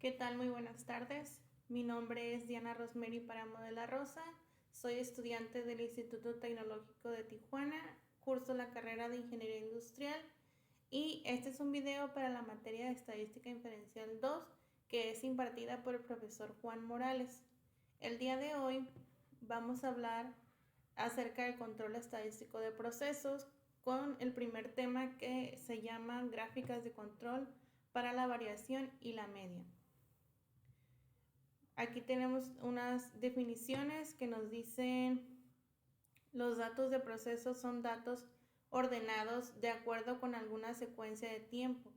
¿Qué tal? Muy buenas tardes. Mi nombre es Diana Rosemary Páramo de la Rosa. Soy estudiante del Instituto Tecnológico de Tijuana. Curso la carrera de Ingeniería Industrial. Y este es un video para la materia de Estadística Inferencial 2, que es impartida por el profesor Juan Morales. El día de hoy vamos a hablar acerca del control estadístico de procesos con el primer tema que se llama gráficas de control para la variación y la media. Aquí tenemos unas definiciones que nos dicen los datos de proceso son datos ordenados de acuerdo con alguna secuencia de tiempo.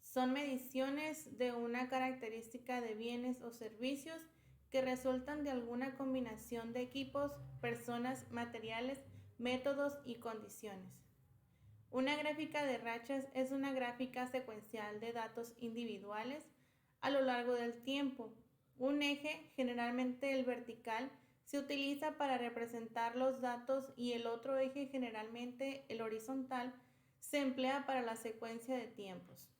Son mediciones de una característica de bienes o servicios que resultan de alguna combinación de equipos, personas, materiales, métodos y condiciones. Una gráfica de rachas es una gráfica secuencial de datos individuales a lo largo del tiempo. Un eje, generalmente el vertical, se utiliza para representar los datos y el otro eje, generalmente el horizontal, se emplea para la secuencia de tiempos.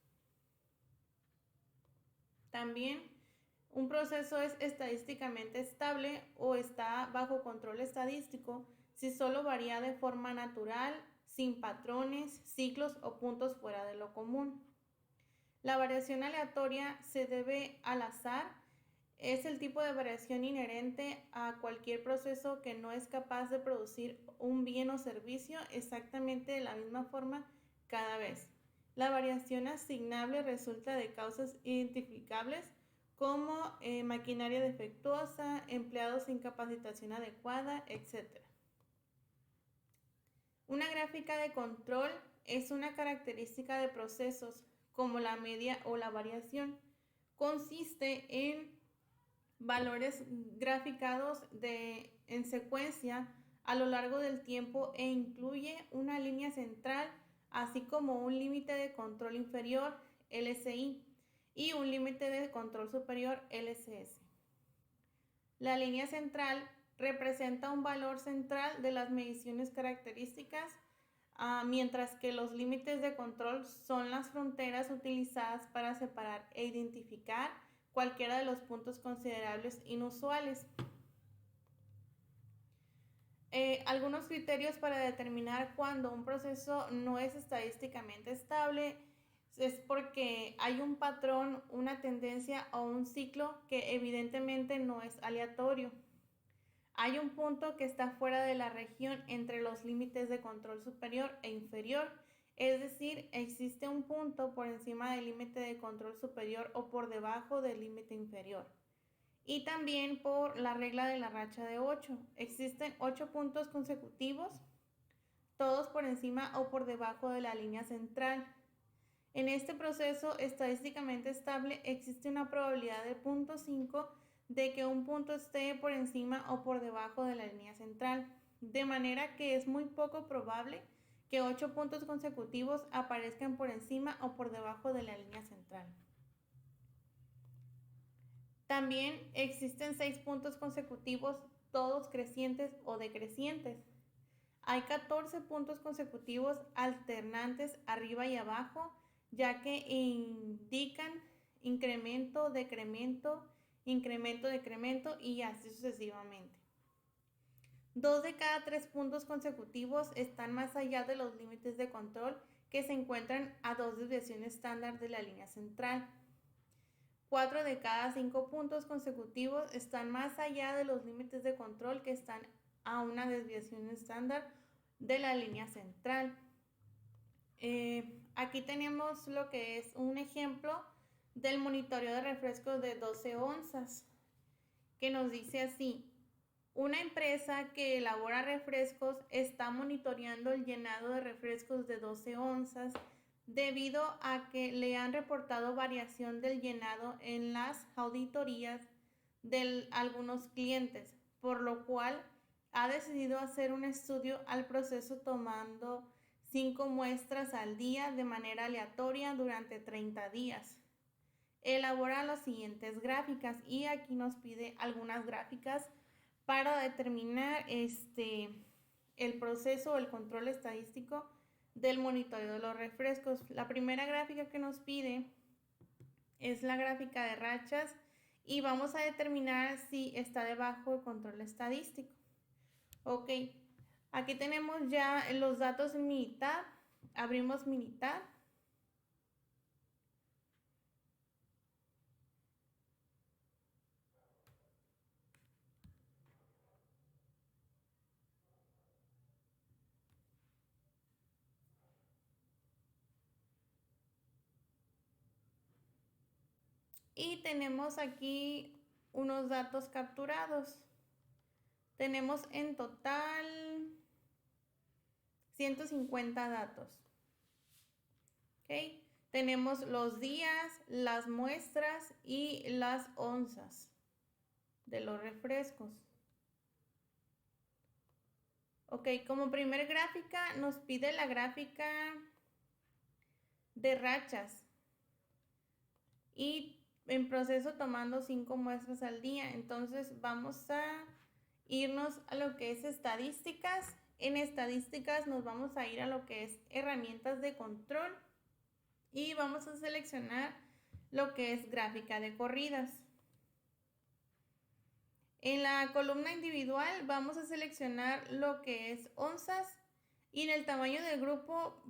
También un proceso es estadísticamente estable o está bajo control estadístico si solo varía de forma natural, sin patrones, ciclos o puntos fuera de lo común. La variación aleatoria se debe al azar. Es el tipo de variación inherente a cualquier proceso que no es capaz de producir un bien o servicio exactamente de la misma forma cada vez. La variación asignable resulta de causas identificables como maquinaria defectuosa, empleados sin capacitación adecuada, etc. Una gráfica de control es una característica de procesos como la media o la variación. Consiste en valores graficados en secuencia a lo largo del tiempo e incluye una línea central, así como un límite de control inferior, LCI, y un límite de control superior, LCS. La línea central representa un valor central de las mediciones características, mientras que los límites de control son las fronteras utilizadas para separar e identificar cualquiera de los puntos considerables inusuales. Algunos criterios para determinar cuando un proceso no es estadísticamente estable es porque hay un patrón, una tendencia o un ciclo que evidentemente no es aleatorio. Hay un punto que está fuera de la región entre los límites de control superior e inferior, es decir, existe un punto por encima del límite de control superior o por debajo del límite inferior. Y también por la regla de la racha de 8. Existen 8 puntos consecutivos, todos por encima o por debajo de la línea central. En este proceso estadísticamente estable existe una probabilidad de 0.5 de que un punto esté por encima o por debajo de la línea central, de manera que es muy poco probable que 8 puntos consecutivos aparezcan por encima o por debajo de la línea central. También existen 6 puntos consecutivos, todos crecientes o decrecientes. Hay 14 puntos consecutivos alternantes arriba y abajo, ya que indican incremento, decremento, incremento, decremento y así sucesivamente. 2 de cada 3 puntos consecutivos están más allá de los límites de control que se encuentran a 2 desviaciones estándar de la línea central. 4 de cada 5 puntos consecutivos están más allá de los límites de control que están a una desviación estándar de la línea central. Aquí tenemos lo que es un ejemplo del monitoreo de refrescos de 12 onzas, que nos dice así: una empresa que elabora refrescos está monitoreando el llenado de refrescos de 12 onzas debido a que le han reportado variación del llenado en las auditorías de algunos clientes, por lo cual ha decidido hacer un estudio al proceso tomando 5 muestras al día de manera aleatoria durante 30 días. Elabora las siguientes gráficas y aquí nos pide algunas gráficas para determinar el proceso o el control estadístico del monitoreo de los refrescos. La primera gráfica que nos pide es la gráfica de rachas y vamos a determinar si está debajo del control estadístico. Ok, aquí tenemos ya los datos en Minitab. Abrimos Minitab. Y tenemos aquí unos datos capturados. Tenemos en total 150 datos. ¿Ok? Tenemos los días, las muestras y las onzas de los refrescos. Ok, como primer gráfica nos pide la gráfica de rachas. Y en proceso tomando 5 muestras al día. Entonces vamos a irnos a lo que es estadísticas. En estadísticas nos vamos a ir a lo que es herramientas de control y vamos a seleccionar lo que es gráfica de corridas. En la columna individual vamos a seleccionar lo que es onzas y en el tamaño del grupo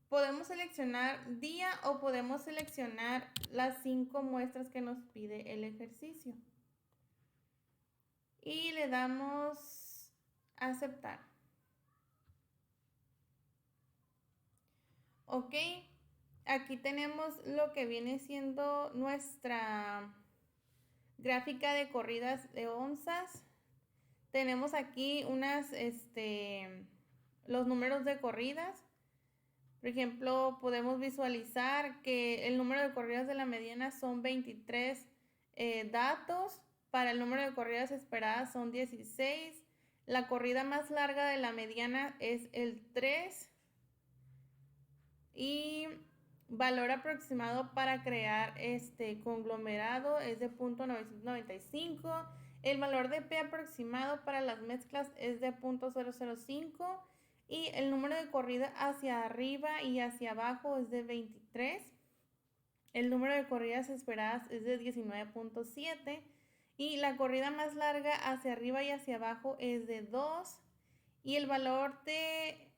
podemos seleccionar día o podemos seleccionar las 5 muestras que nos pide el ejercicio. Y le damos a aceptar. Ok, aquí tenemos lo que viene siendo nuestra gráfica de corridas de onzas. Tenemos aquí los números de corridas. Por ejemplo, podemos visualizar que el número de corridas de la mediana son 23 datos. Para el número de corridas esperadas son 16. La corrida más larga de la mediana es el 3. Y valor aproximado para crear este conglomerado es de 0.995. El valor de P aproximado para las mezclas es de 0.005. Y el número de corrida hacia arriba y hacia abajo es de 23. El número de corridas esperadas es de 19.7. Y la corrida más larga hacia arriba y hacia abajo es de 2. Y el valor de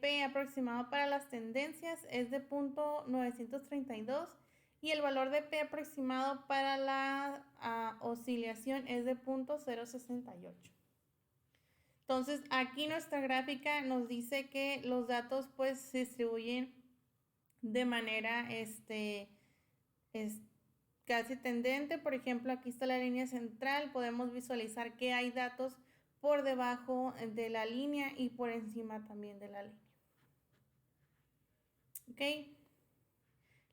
P aproximado para las tendencias es de 0.932. Y el valor de P aproximado para la oscilación es de 0.068. Entonces aquí nuestra gráfica nos dice que los datos pues se distribuyen de manera casi tendente. Por ejemplo, aquí está la línea central, podemos visualizar que hay datos por debajo de la línea y por encima también de la línea. Ok.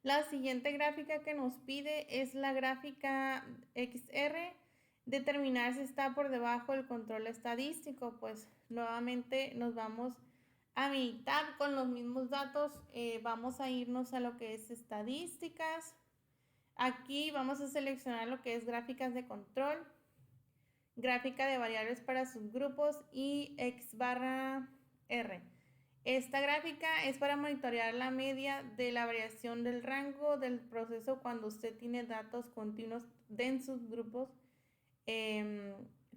La siguiente gráfica que nos pide es la gráfica XR. Determinar si está por debajo del control estadístico. Pues nuevamente nos vamos a Minitab con los mismos datos. Vamos a irnos a lo que es estadísticas. Aquí vamos a seleccionar lo que es gráficas de control, gráfica de variables para subgrupos y X/R. Esta gráfica es para monitorear la media de la variación del rango del proceso cuando usted tiene datos continuos en subgrupos.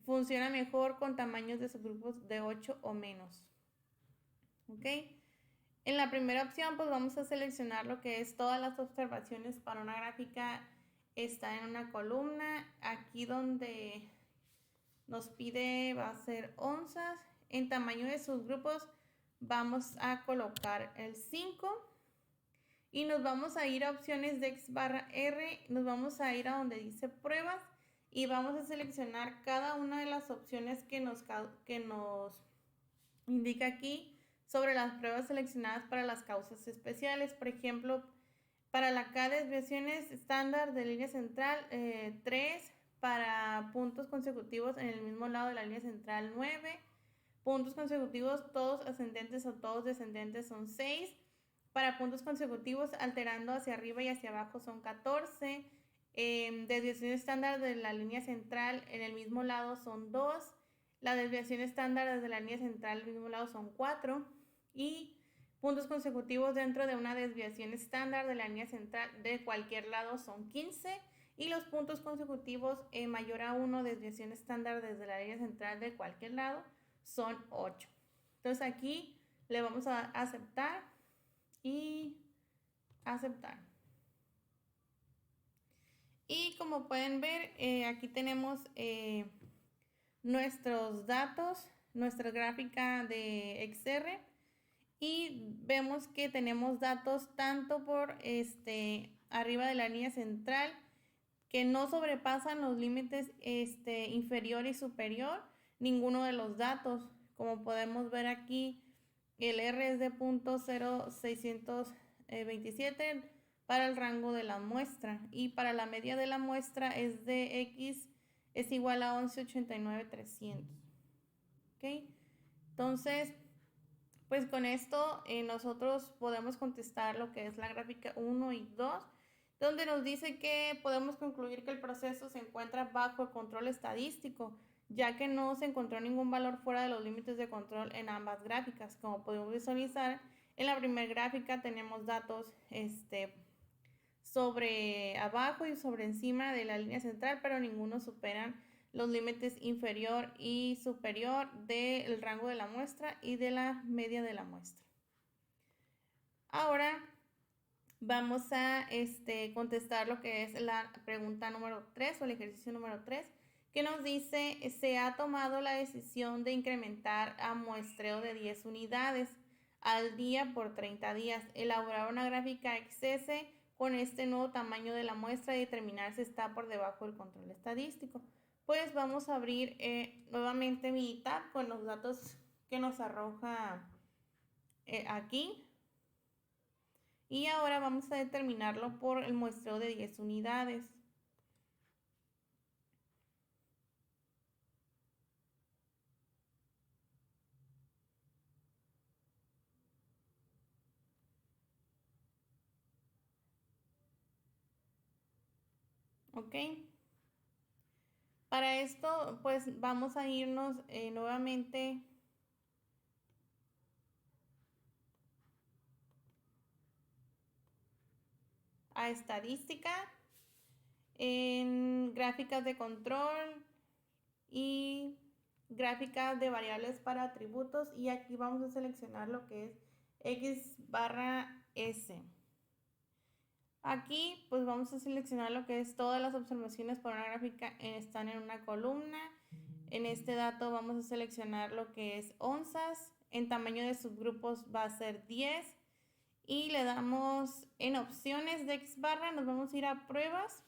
Funciona mejor con tamaños de subgrupos de 8 o menos. ¿Ok? En la primera opción pues vamos a seleccionar lo que es todas las observaciones para una gráfica. Está en una columna. Aquí donde nos pide va a ser onzas. En tamaño de subgrupos vamos a colocar el 5 y nos vamos a ir a opciones de X/R. Nos vamos a ir a donde dice pruebas y vamos a seleccionar cada una de las opciones que nos indica aquí sobre las pruebas seleccionadas para las causas especiales. Por ejemplo, para la K desviaciones estándar de línea central 3, para puntos consecutivos en el mismo lado de la línea central 9, puntos consecutivos todos ascendentes o todos descendentes son 6, para puntos consecutivos alterando hacia arriba y hacia abajo son 14, desviación estándar de la línea central en el mismo lado son 2, la desviación estándar desde la línea central al mismo lado son 4 y puntos consecutivos dentro de una desviación estándar de la línea central de cualquier lado son 15 y los puntos consecutivos mayor a 1 desviación estándar desde la línea central de cualquier lado son 8. Entonces aquí le vamos a aceptar y aceptar. Y como pueden ver, aquí tenemos nuestros datos, nuestra gráfica de XR y vemos que tenemos datos tanto por arriba de la línea central que no sobrepasan los límites inferior y superior ninguno de los datos. Como podemos ver aquí, el R es de 0.0627 para el rango de la muestra y para la media de la muestra es de X es igual a 11.89.300. ¿Ok? Entonces, pues con esto nosotros podemos contestar lo que es la gráfica 1 y 2, donde nos dice que podemos concluir que el proceso se encuentra bajo el control estadístico, ya que no se encontró ningún valor fuera de los límites de control en ambas gráficas. Como podemos visualizar, en la primera gráfica tenemos datos sobre abajo y sobre encima de la línea central, pero ninguno superan los límites inferior y superior del rango de la muestra y de la media de la muestra. Ahora vamos a contestar lo que es la pregunta número 3 o el ejercicio número 3, que nos dice, se ha tomado la decisión de incrementar a muestreo de 10 unidades al día por 30 días. Elaborar una gráfica XS con este nuevo tamaño de la muestra y determinar si está por debajo del control estadístico. Pues vamos a abrir nuevamente mi tab con los datos que nos arroja aquí. Y ahora vamos a determinarlo por el muestreo de 10 unidades. ¿Ok? Para esto, pues vamos a irnos nuevamente a estadística, en gráficas de control y gráficas de variables para atributos, y aquí vamos a seleccionar lo que es X barra S. Aquí pues vamos a seleccionar lo que es todas las observaciones por una gráfica están en una columna. En este dato vamos a seleccionar lo que es onzas, en tamaño de subgrupos va a ser 10 y le damos en opciones de X barra, nos vamos a ir a pruebas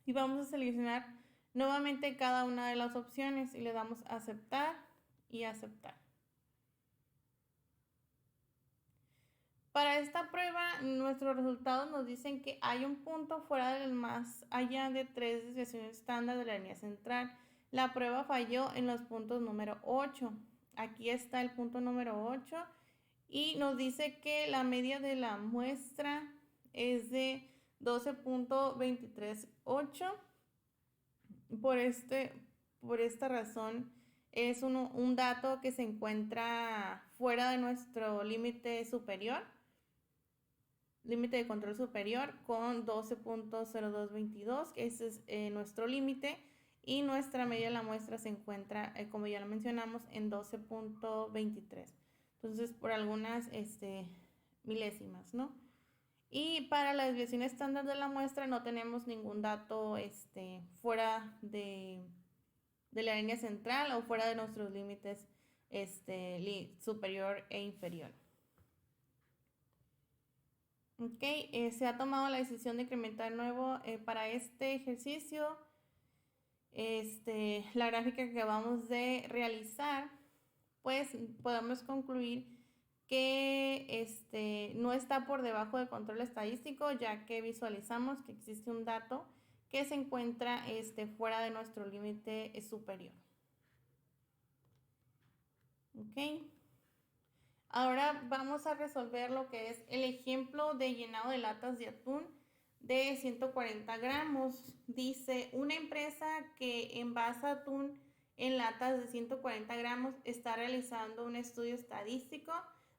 y vamos a seleccionar nuevamente cada una de las opciones y le damos a aceptar y aceptar. Para esta prueba, nuestros resultados nos dicen que hay un punto fuera del más allá de 3 desviaciones estándar de la línea central. La prueba falló en los puntos número 8. Aquí está el punto número 8 y nos dice que la media de la muestra es de 12.238. Por esta razón es un dato que se encuentra fuera de nuestro límite superior, límite de control superior con 12.0222, ese es nuestro límite, y nuestra media de la muestra se encuentra, como ya lo mencionamos, en 12.23. Entonces, por algunas milésimas, ¿no? Y para la desviación estándar de la muestra no tenemos ningún dato fuera de la línea central o fuera de nuestros límites superior e inferior. Ok, se ha tomado la decisión de incrementar nuevo para este ejercicio la gráfica que acabamos de realizar, pues podemos concluir que no está por debajo del control estadístico, ya que visualizamos que existe un dato que se encuentra fuera de nuestro límite superior. Ok. Ahora vamos a resolver lo que es el ejemplo de llenado de latas de atún de 140 gramos. Dice, una empresa que envasa atún en latas de 140 gramos está realizando un estudio estadístico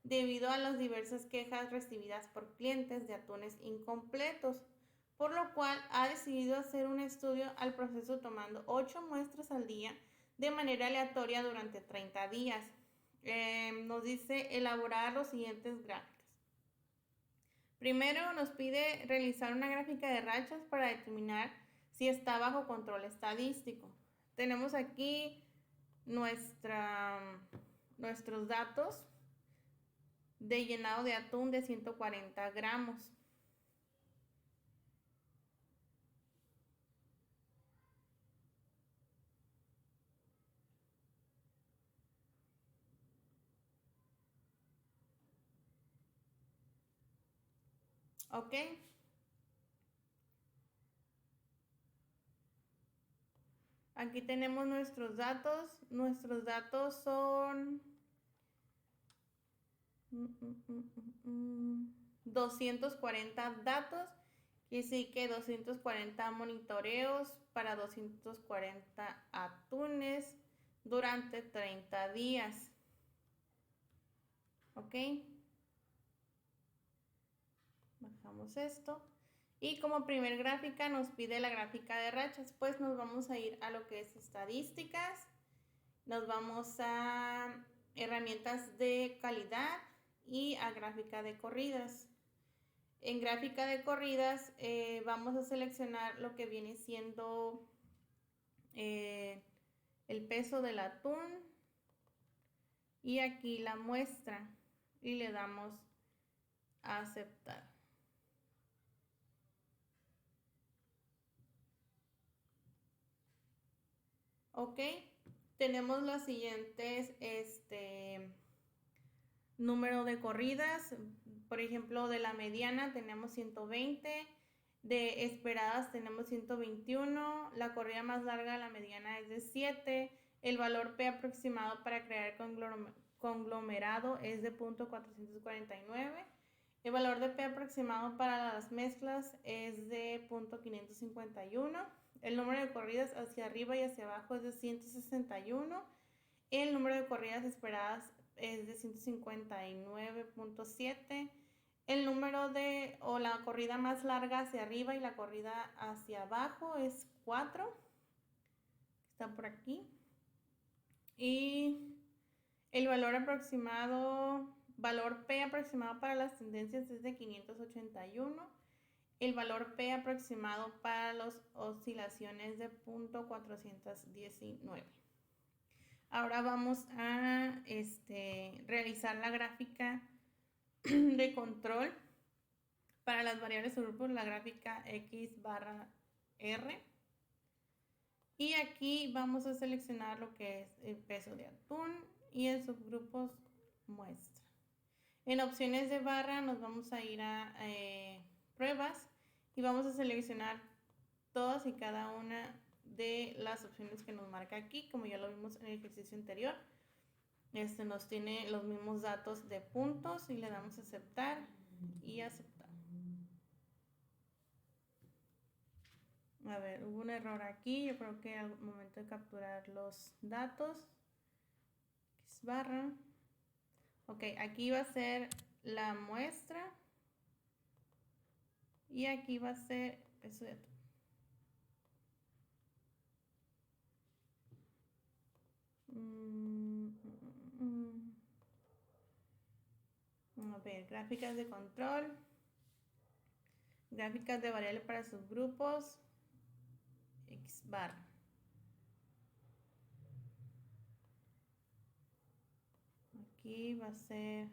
debido a las diversas quejas recibidas por clientes de atunes incompletos, por lo cual ha decidido hacer un estudio al proceso tomando 8 muestras al día de manera aleatoria durante 30 días. Nos dice elaborar los siguientes gráficas. Primero nos pide realizar una gráfica de rachas para determinar si está bajo control estadístico. Tenemos aquí nuestros datos de llenado de atún de 140 gramos. ¿Ok? Aquí tenemos nuestros datos. Nuestros datos son 240 datos. Y sí que 240 monitoreos para 240 atunes durante 30 días. ¿Ok? Bajamos esto. Y como primer gráfica nos pide la gráfica de rachas. Pues nos vamos a ir a lo que es estadísticas. Nos vamos a herramientas de calidad y a gráfica de corridas. En gráfica de corridas vamos a seleccionar lo que viene siendo el peso del atún y aquí la muestra y le damos a aceptar. Ok, tenemos los siguientes número de corridas. Por ejemplo, de la mediana tenemos 120, de esperadas tenemos 121, la corrida más larga de la mediana es de 7, el valor P aproximado para crear conglomerado es de 0.449, el valor de P aproximado para las mezclas es de 0.551, el número de corridas hacia arriba y hacia abajo es de 161, el número de corridas esperadas es de 159.7, el número de o la corrida más larga hacia arriba y la corrida hacia abajo es 4, está por aquí, y el valor aproximado, valor P aproximado para las tendencias es de 581, el valor P aproximado para las oscilaciones de 0.419. Ahora vamos a realizar la gráfica de control para las variables subgrupos, la gráfica X barra R. Y aquí vamos a seleccionar lo que es el peso de atún y en subgrupos muestra. En opciones de barra nos vamos a ir a pruebas y vamos a seleccionar todas y cada una de las opciones que nos marca aquí, como ya lo vimos en el ejercicio anterior. Nos tiene los mismos datos de puntos y le damos a aceptar y aceptar. A ver, hubo un error aquí, yo creo que al momento de capturar los datos, X barra. Ok, aquí va a ser la muestra y aquí va a ser peso de atún. A ver, gráficas de control, gráficas de variable para subgrupos, X barra. Aquí va a ser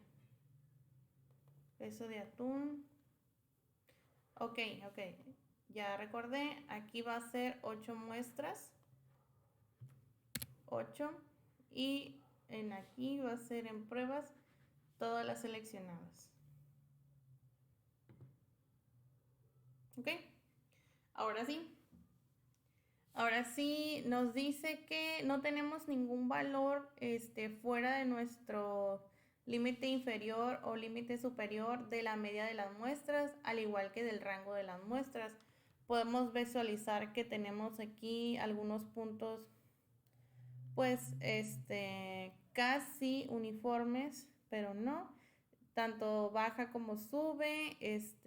peso de atún. Ok, ya recordé, aquí va a ser 8 muestras, 8, y en aquí va a ser en pruebas todas las seleccionadas. Ok, ahora sí nos dice que no tenemos ningún valor fuera de nuestro límite inferior o límite superior de la media de las muestras, al igual que del rango de las muestras. Podemos visualizar que tenemos aquí algunos puntos pues casi uniformes, pero no. tanto baja como sube, es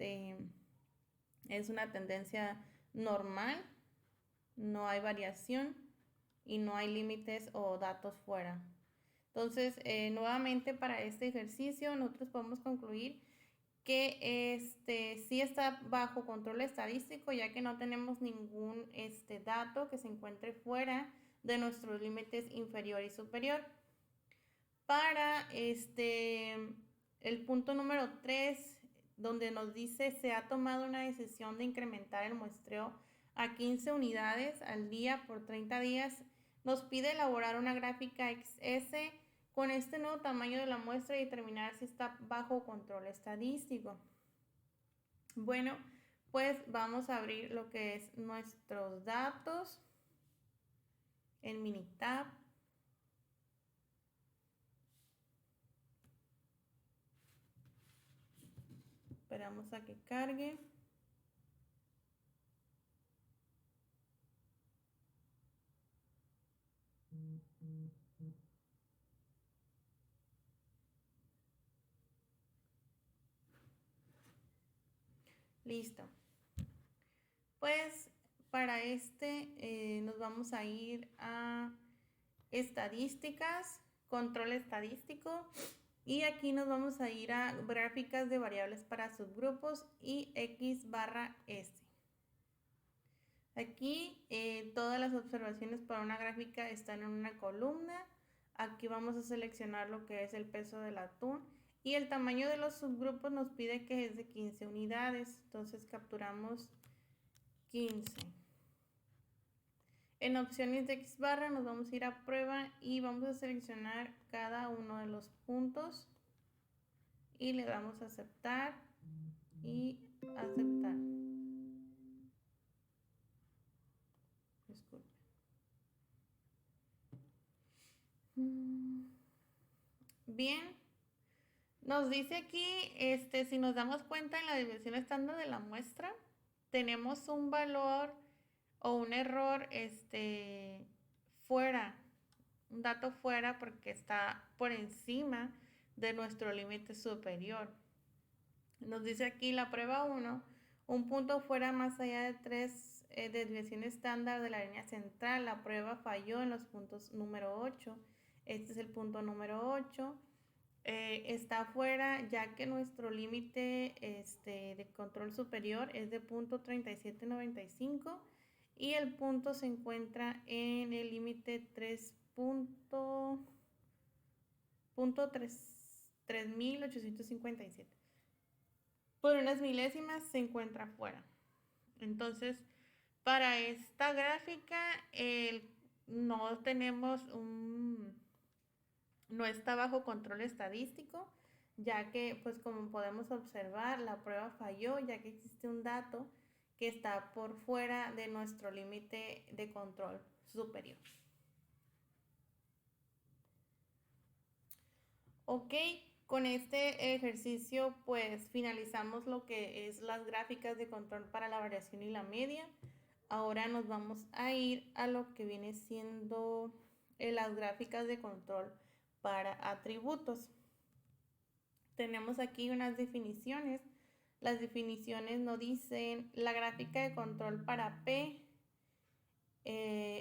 una tendencia normal, no hay variación y no hay límites o datos fuera. Entonces, nuevamente para este ejercicio nosotros podemos concluir que sí está bajo control estadístico, ya que no tenemos ningún dato que se encuentre fuera de nuestros límites inferior y superior. Para el punto número 3, donde nos dice se ha tomado una decisión de incrementar el muestreo a 15 unidades al día por 30 días, nos pide elaborar una gráfica XS con este nuevo tamaño de la muestra y determinar si está bajo control estadístico. Bueno, pues vamos a abrir lo que es nuestros datos en Minitab. Esperamos a que cargue. Listo. Pues para nos vamos a ir a estadísticas, control estadístico, y aquí nos vamos a ir a gráficas de variables para subgrupos y X barra S. Aquí todas las observaciones para una gráfica están en una columna. Aquí vamos a seleccionar lo que es el peso del atún y el tamaño de los subgrupos nos pide que es de 15 unidades. Entonces capturamos 15. En opciones de X barra nos vamos a ir a prueba y vamos a seleccionar cada uno de los puntos y le damos a aceptar y aceptar. Disculpe. Bien, nos dice aquí, si nos damos cuenta en la dimensión estándar de la muestra, tenemos un valor o un error, fuera, un dato fuera porque está por encima de nuestro límite superior. Nos dice aquí la prueba 1, un punto fuera más allá de 3 desviación estándar de la línea central. La prueba falló en los puntos número 8. Este es el punto número 8. Está fuera ya que nuestro límite de control superior es de punto 3795 y el punto se encuentra en el límite 3857. Por unas milésimas se encuentra fuera. Entonces, para esta gráfica no tenemos no está bajo control estadístico, ya que, pues como podemos observar, la prueba falló, ya que existe un dato que está por fuera de nuestro límite de control superior. Ok, con este ejercicio pues finalizamos lo que es las gráficas de control para la variación y la media. Ahora nos vamos a ir a lo que viene siendo las gráficas de control para atributos. Tenemos aquí unas definiciones. Las definiciones nos dicen la gráfica de control para P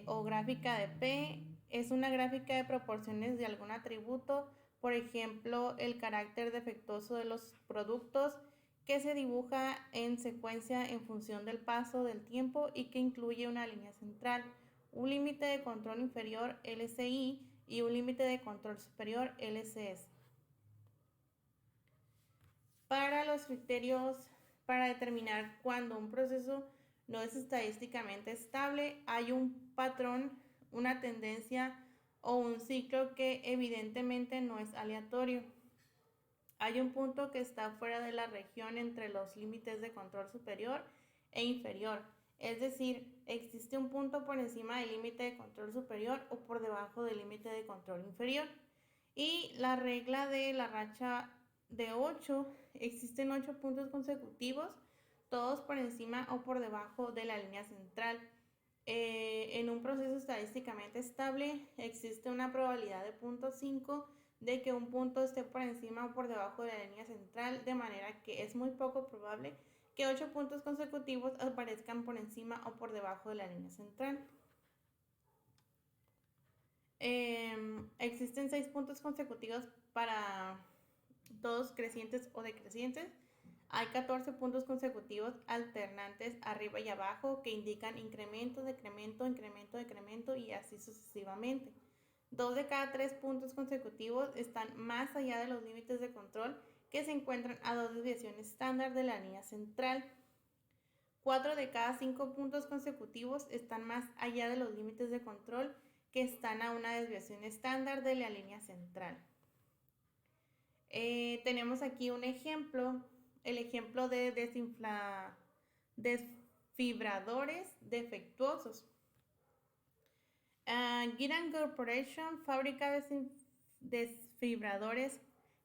o gráfica de P es una gráfica de proporciones de algún atributo, por ejemplo, el carácter defectuoso de los productos, que se dibuja en secuencia en función del paso del tiempo y que incluye una línea central, un límite de control inferior LCI y un límite de control superior LCS. Para los criterios para determinar cuando un proceso no es estadísticamente estable, hay un patrón, una tendencia o un ciclo que evidentemente no es aleatorio. Hay un punto que está fuera de la región entre los límites de control superior e inferior. Es decir, existe un punto por encima del límite de control superior o por debajo del límite de control inferior. Y la regla de la racha de 8, existen 8 puntos consecutivos, todos por encima o por debajo de la línea central. En un proceso estadísticamente estable existe una probabilidad de 0.5 de que un punto esté por encima o por debajo de la línea central, de manera que es muy poco probable que 8 puntos consecutivos aparezcan por encima o por debajo de la línea central. Existen 6 puntos consecutivos para todos crecientes o decrecientes. Hay 14 puntos consecutivos alternantes arriba y abajo que indican incremento, decremento, incremento, decremento y así sucesivamente. 2 de cada 3 puntos consecutivos están más allá de los límites de control que se encuentran a 2 desviaciones estándar de la línea central. 4 de cada 5 puntos consecutivos están más allá de los límites de control que están a una desviación estándar de la línea central. Tenemos aquí un ejemplo, el ejemplo de desfibradores defectuosos. Gearan Corporation fabrica desfibradores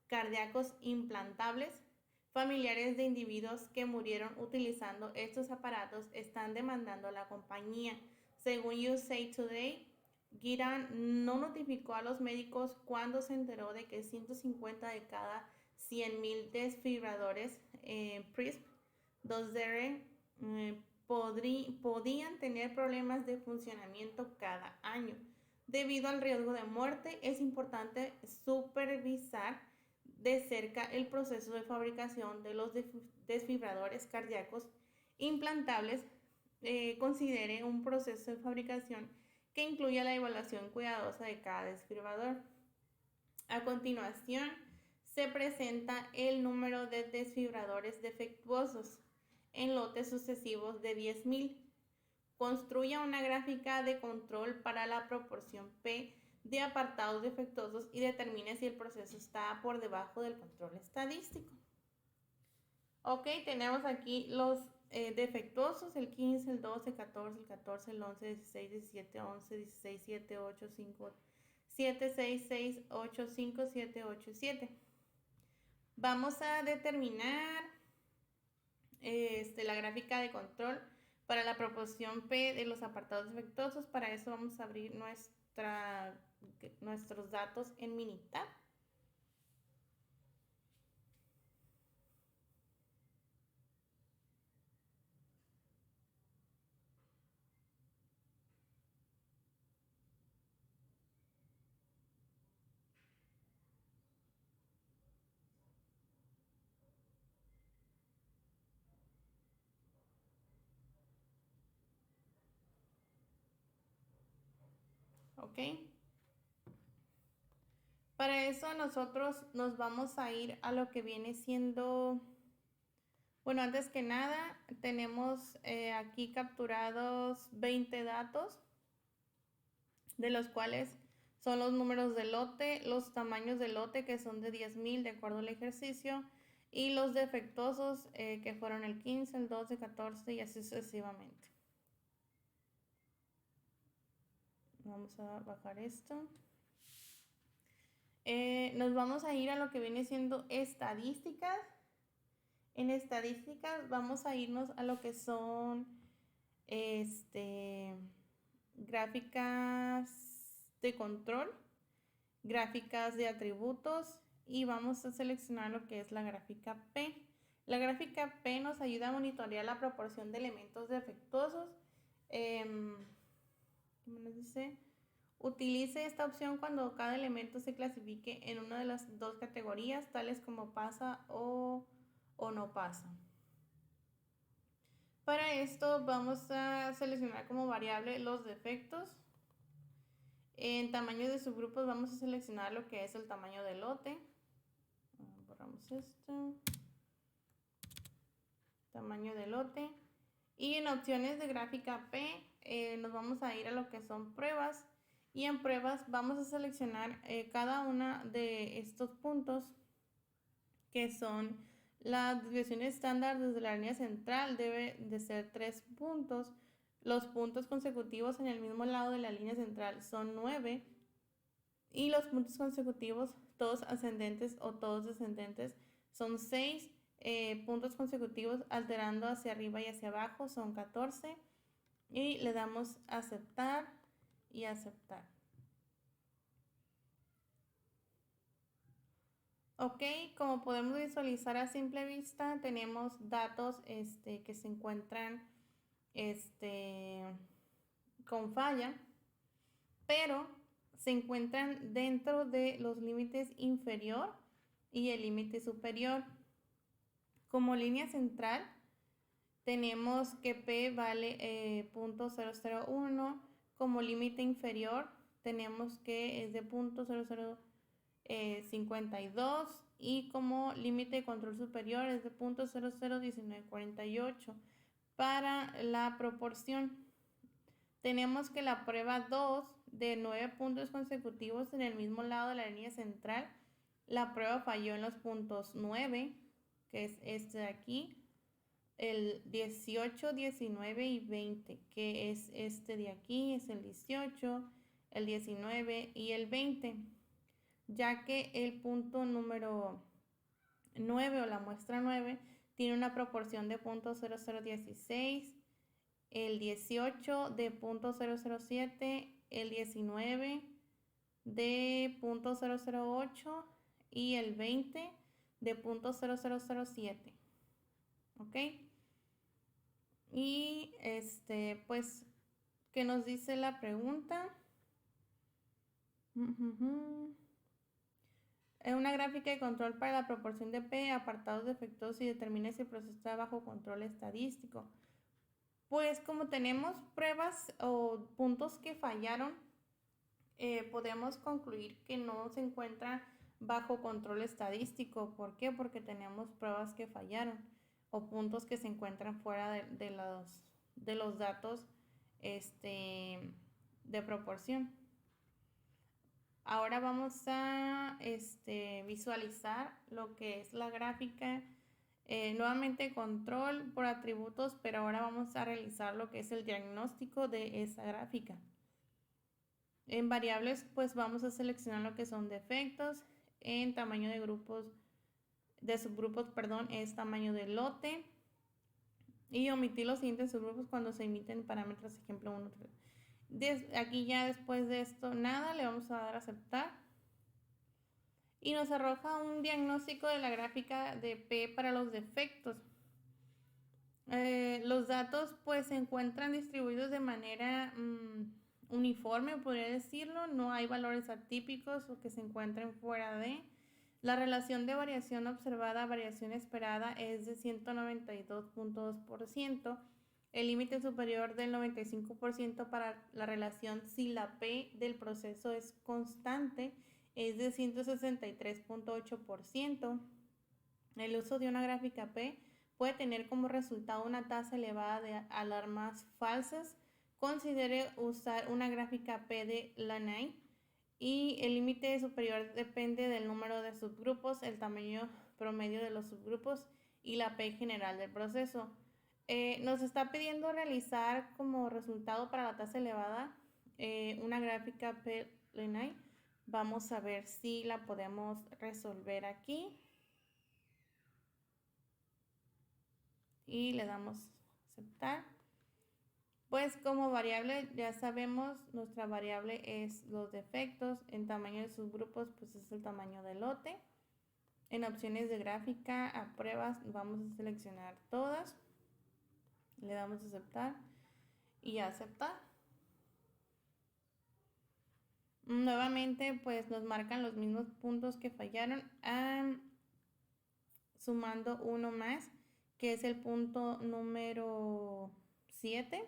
cardíacos implantables. Familiares de individuos que murieron utilizando estos aparatos están demandando a la compañía. Según USA Today, Gearan no notificó a los médicos cuando se enteró de que 150 de cada 100.000 desfibradores PRISP 2DR podían tener problemas de funcionamiento cada año. Debido al riesgo de muerte, es importante supervisar de cerca el proceso de fabricación de los desfibradores cardíacos implantables. Considere un proceso de fabricación que incluya la evaluación cuidadosa de cada desfibrador. A continuación, se presenta el número de desfibradores defectuosos en lotes sucesivos de 10.000. Construya una gráfica de control para la proporción P de apartados defectuosos y determine si el proceso está por debajo del control estadístico. Ok, tenemos aquí los defectuosos, el 15, el 12, el 14, el 14, el 11, 16, 17, 11, 16, 7, 8, 5, 7, 6, 6, 8, 5, 7, 8, 7. Vamos a determinar la gráfica de control para la proporción P de los apartados defectuosos. Para eso vamos a abrir nuestros datos en Minitab. ¿Ok? Para eso nosotros nos vamos a ir a lo que viene siendo, bueno, antes que nada tenemos aquí capturados 20 datos, de los cuales son los números de lote, los tamaños de lote que son de 10.000 de acuerdo al ejercicio y los defectuosos que fueron el 15, el 12, 14 y así sucesivamente. Vamos a bajar esto. Nos vamos a ir a lo que viene siendo estadísticas. En estadísticas vamos a irnos a lo que son gráficas de control, gráficas de atributos y vamos a seleccionar lo que es la gráfica P. La gráfica P nos ayuda a monitorear la proporción de elementos defectuosos. ¿Cómo nos dice? Utilice esta opción cuando cada elemento se clasifique en una de las dos categorías, tales como pasa o no pasa. Para esto vamos a seleccionar como variable los defectos. En tamaño de subgrupos vamos a seleccionar lo que es el tamaño del lote. Borramos esto. Tamaño del lote. Y en opciones de gráfica P nos vamos a ir a lo que son pruebas. Y en pruebas vamos a seleccionar cada una de estos puntos que son la desviación estándar desde la línea central debe de ser 3 puntos. Los puntos consecutivos en el mismo lado de la línea central son 9 y los puntos consecutivos todos ascendentes o todos descendentes son 6. Puntos consecutivos alterando hacia arriba y hacia abajo son 14 y le damos aceptar y aceptar. Ok, como podemos visualizar a simple vista, tenemos datos que se encuentran con falla, pero se encuentran dentro de los límites inferior y el límite superior. Como línea central, tenemos que P vale 0.001. Como límite inferior, tenemos que es de 0.0052 y como límite de control superior es de 0.001948. Para la proporción, tenemos que la prueba 2 de 9 puntos consecutivos en el mismo lado de la línea central, la prueba falló en los puntos 9, que es este de aquí, el 18, 19 y 20, que es este de aquí, es el 18, el 19 y el 20, ya que el punto número 9 o la muestra 9 tiene una proporción de 0.0016, el 18 de 0.007, el 19 de 0.008 y el 20 de 0.0007. ¿Ok? Y pues, ¿qué nos dice la pregunta? En una gráfica de control para la proporción de P, apartados defectuosos y determina si el proceso está bajo control estadístico. Pues como tenemos pruebas o puntos que fallaron, podemos concluir que no se encuentra bajo control estadístico. ¿Por qué? Porque tenemos pruebas que fallaron o puntos que se encuentran fuera de los datos de proporción. Ahora vamos a visualizar lo que es la gráfica. Nuevamente control por atributos, pero ahora vamos a realizar lo que es el diagnóstico de esa gráfica. En variables, pues vamos a seleccionar lo que son defectos. En tamaño de grupos, de subgrupos, perdón, es tamaño de lote. Y omitir los siguientes subgrupos cuando se emiten parámetros, ejemplo 1, 3. Aquí ya después de esto, nada, le vamos a dar a aceptar. Y nos arroja un diagnóstico de la gráfica de P para los defectos. Los datos pues se encuentran distribuidos de manera uniforme, podría decirlo. No hay valores atípicos o que se encuentren fuera de. La relación de variación observada a variación esperada es de 192.2%. El límite superior del 95% para la relación si la P del proceso es constante es de 163.8%. El uso de una gráfica P puede tener como resultado una tasa elevada de alarmas falsas. Considere usar una gráfica P de Laney. Y el límite superior depende del número de subgrupos, el tamaño promedio de los subgrupos y la P general del proceso. Nos está pidiendo realizar como resultado para la tasa elevada una gráfica P Laney. Vamos a ver si la podemos resolver aquí. Y le damos aceptar. Pues como variable ya sabemos, nuestra variable es los defectos. En tamaño de subgrupos pues es el tamaño del lote. En opciones de gráfica a pruebas vamos a seleccionar todas. Le damos a aceptar y aceptar. Nuevamente pues nos marcan los mismos puntos que fallaron, sumando uno más, que es el punto número 7.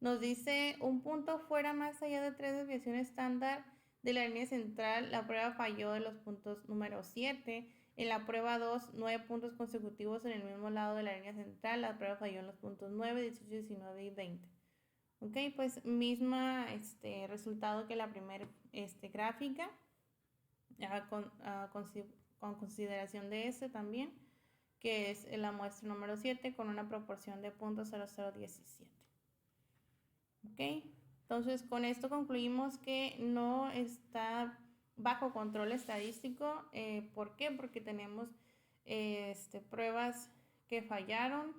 Nos dice un punto fuera más allá de 3 desviaciones estándar de la línea central. La prueba falló de los puntos número 7. En la prueba 2, 9 puntos consecutivos en el mismo lado de la línea central. La prueba falló en los puntos 9, 18, 19 y 20. Ok, pues misma resultado que la primera gráfica, con consideración de este también, que es la muestra número 7 con una proporción de 0.0017. Ok, entonces con esto concluimos que no está bajo control estadístico. ¿Por qué? Porque tenemos pruebas que fallaron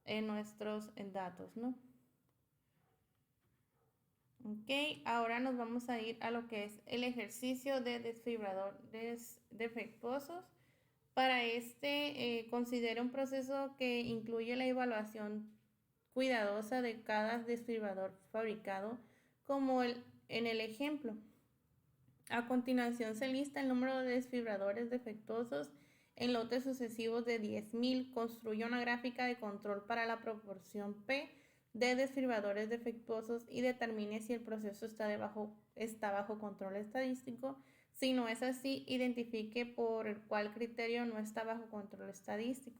en nuestros datos, ¿no? Ok, ahora nos vamos a ir a lo que es el ejercicio de desfibriladores defectuosos. Para este, considera un proceso que incluye la evaluación cuidadosa de cada desfibrilador fabricado, como en el ejemplo. A continuación se lista el número de desfibradores defectuosos en lotes sucesivos de 10.000. Construye una gráfica de control para la proporción P de desfibradores defectuosos y determine si el proceso está bajo control estadístico. Si no es así, identifique por cuál criterio no está bajo control estadístico.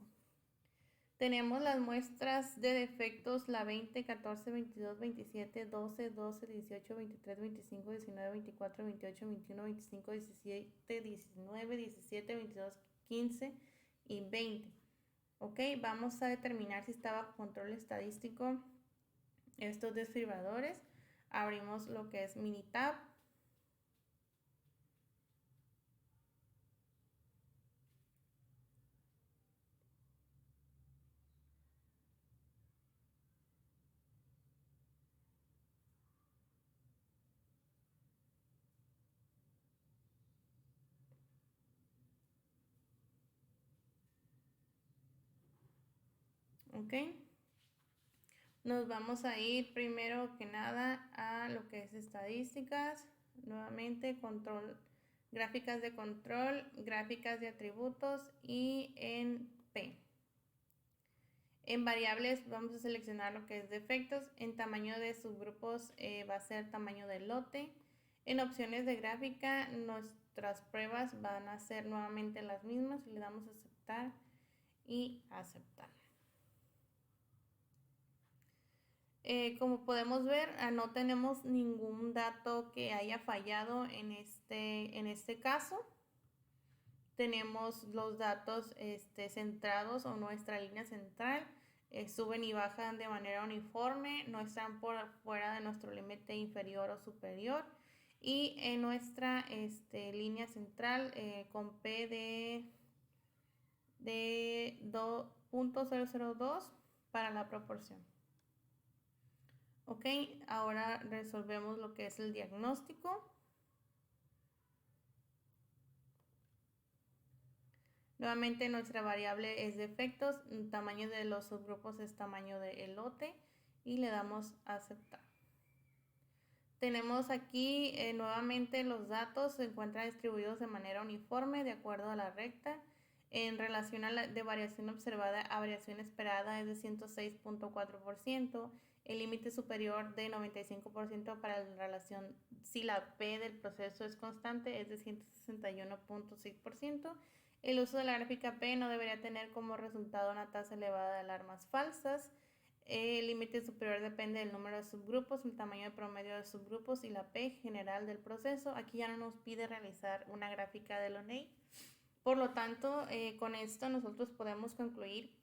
Tenemos las muestras de defectos, la 20, 14, 22, 27, 12, 12, 18, 23, 25, 19, 24, 28, 21, 25, 17, 19, 17, 22, 15 y 20. Ok, vamos a determinar si está bajo control estadístico estos desfibriladores. Abrimos lo que es Minitab. Ok, nos vamos a ir primero que nada a lo que es estadísticas. Nuevamente, control, gráficas de control, gráficas de atributos y en P. En variables vamos a seleccionar lo que es defectos. En tamaño de subgrupos va a ser tamaño del lote. En opciones de gráfica nuestras pruebas van a ser nuevamente las mismas. Le damos a aceptar y aceptar. Como podemos ver, no tenemos ningún dato que haya fallado en este caso. Tenemos los datos centrados o nuestra línea central. Suben y bajan de manera uniforme, no están por fuera de nuestro límite inferior o superior. Y en nuestra línea central con P de 2.002 para la proporción. Ok, ahora resolvemos lo que es el diagnóstico. Nuevamente nuestra variable es defectos, el tamaño de los subgrupos es tamaño del lote y le damos a aceptar. Tenemos aquí nuevamente los datos se encuentran distribuidos de manera uniforme de acuerdo a la recta. En relación a la de variación observada a variación esperada es de 106.4%. El límite superior de 95% para la relación si la P del proceso es constante es de 161.6%. El uso de la gráfica P no debería tener como resultado una tasa elevada de alarmas falsas. El límite superior depende del número de subgrupos, el tamaño de promedio de subgrupos y la P general del proceso. Aquí ya no nos pide realizar una gráfica de Loney. Por lo tanto, con esto nosotros podemos concluir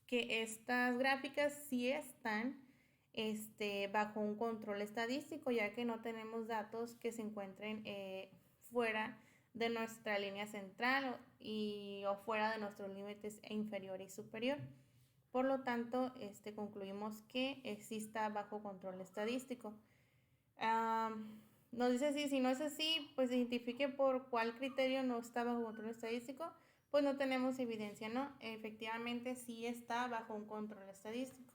que estas gráficas sí están bajo un control estadístico, ya que no tenemos datos que se encuentren fuera de nuestra línea central o fuera de nuestros límites inferior y superior. Por lo tanto, concluimos que exista bajo control estadístico. Nos dice así, si no es así, pues identifique por cuál criterio no está bajo control estadístico, pues no tenemos evidencia, ¿no? Efectivamente sí está bajo un control estadístico.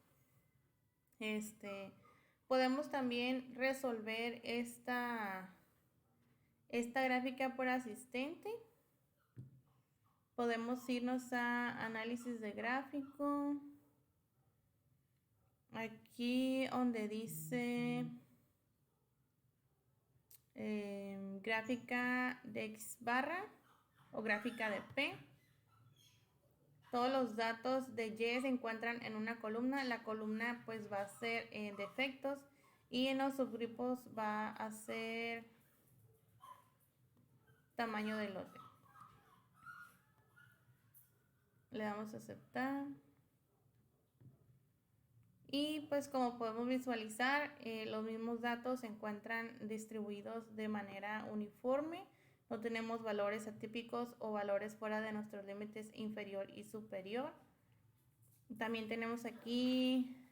Podemos también resolver esta gráfica por asistente. Podemos irnos a análisis de gráfico. Aquí donde dice gráfica de X barra o gráfica de P. Todos los datos de Y se encuentran en una columna. La columna pues va a ser defectos y en los subgrupos va a ser tamaño del lote. Le damos a aceptar. Y pues como podemos visualizar, los mismos datos se encuentran distribuidos de manera uniforme. No tenemos valores atípicos o valores fuera de nuestros límites inferior y superior. También tenemos aquí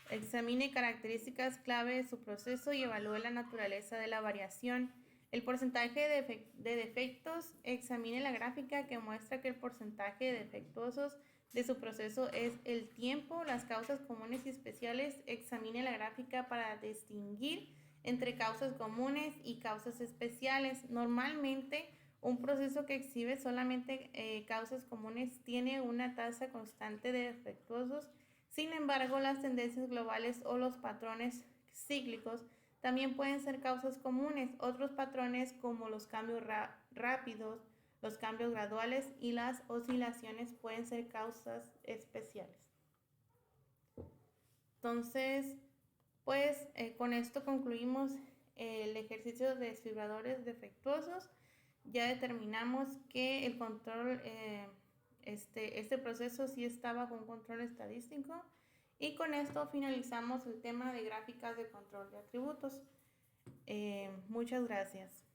Examine características clave de su proceso y evalúe la naturaleza de la variación. El porcentaje de defectos. Examine la gráfica que muestra que el porcentaje de defectuosos de su proceso es el tiempo, las causas comunes y especiales. Examine la gráfica para distinguir entre causas comunes y causas especiales. Normalmente, un proceso que exhibe solamente causas comunes tiene una tasa constante de defectuosos. Sin embargo, las tendencias globales o los patrones cíclicos también pueden ser causas comunes. Otros patrones como los cambios rápidos, los cambios graduales y las oscilaciones pueden ser causas especiales. Entonces, pues con esto concluimos el ejercicio de desfibradores defectuosos. Ya determinamos que el control, este proceso sí está bajo un control estadístico. Y con esto finalizamos el tema de gráficas de control de atributos. Muchas gracias.